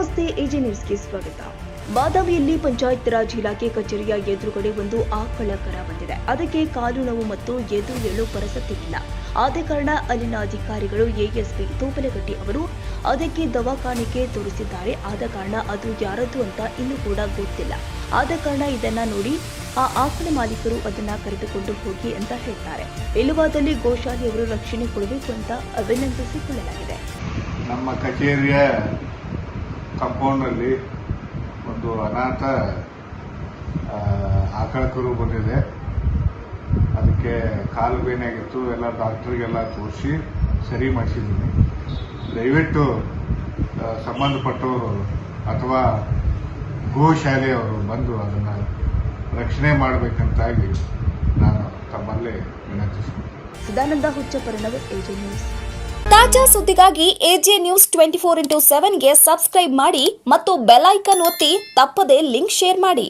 ನಮಸ್ತೆ, ಎಜೆ ನ್ಯೂಸ್ಗೆ ಸ್ವಾಗತ. ಬಾದಾಮಿಯಲ್ಲಿ ಪಂಚಾಯತ್ ರಾಜ್ ಇಲಾಖೆ ಕಚೇರಿಯ ಎದುರುಗಡೆ ಒಂದು ಆಕಳ ಕರ ಬಂದಿದೆ. ಅದಕ್ಕೆ ಕಾಲು ನೋವು ಮತ್ತು ಎದು ಏಳು ಪರಿಸ್ಥಿತಿಯಿಲ್ಲ. ಆದ ಕಾರಣ ಅಲ್ಲಿನ ಅಧಿಕಾರಿಗಳು ಎಎಸ್ಪಿ ತೋಪಲಗಟ್ಟಿ ಅವರು ಅದಕ್ಕೆ ದವಾಖಾನೆಗೆ ತೋರಿಸಿದ್ದಾರೆ. ಆದ ಕಾರಣ ಅದು ಯಾರದ್ದು ಅಂತ ಇನ್ನೂ ಕೂಡ ಗೊತ್ತಿಲ್ಲ. ಆದ ಕಾರಣ ಇದನ್ನ ನೋಡಿ ಆ ಆಕಳ ಮಾಲೀಕರು ಅದನ್ನ ಕರೆದುಕೊಂಡು ಹೋಗಿ ಅಂತ ಹೇಳ್ತಾರೆ. ಇಲ್ಲವಾದಲ್ಲಿ ಗೋಶಾಲೆಯವರು ರಕ್ಷಣೆ ಕೊಡಬೇಕು ಅಂತ ಅಭಿನಂದಿಸಿಕೊಳ್ಳಲಾಗಿದೆ. ನಮ್ಮ ಕಚೇರಿಯ ಕಾಂಪೌಂಡ್ನಲ್ಲಿ ಒಂದು ಅನಾಥ ಆಕಳ ಕರು ಬಂದಿದೆ. ಅದಕ್ಕೆ ಕಾಲು ಬೇನಾಗಿತ್ತು. ಎಲ್ಲ ಡಾಕ್ಟರ್ಗೆಲ್ಲ ತೋರಿಸಿ ಸರಿ ಮಾಡಿಸಿದ್ದೀನಿ. ದಯವಿಟ್ಟು ಸಂಬಂಧಪಟ್ಟವರು ಅಥವಾ ಗೋಶಾಲೆಯವರು ಬಂದು ಅದನ್ನು ರಕ್ಷಣೆ ಮಾಡಬೇಕಂತಾಗಿ ನಾನು ತಮ್ಮಲ್ಲಿ ವಿನಂತಿಸುತ್ತೇನೆ. Sadananda Huchchapparanavar, AJ news. ತಾಜಾ ಸುದ್ದಿಗಾಗಿ ಎಜೆ ನ್ಯೂಸ್ 24x7ಗೆ ಸಬ್ಸ್ಕ್ರೈಬ್ ಮಾಡಿ ಮತ್ತು ಬೆಲ್ ಐಕಾನ್ ಒತ್ತಿ ತಪ್ಪದೇ ಲಿಂಕ್ ಶೇರ್ ಮಾಡಿ.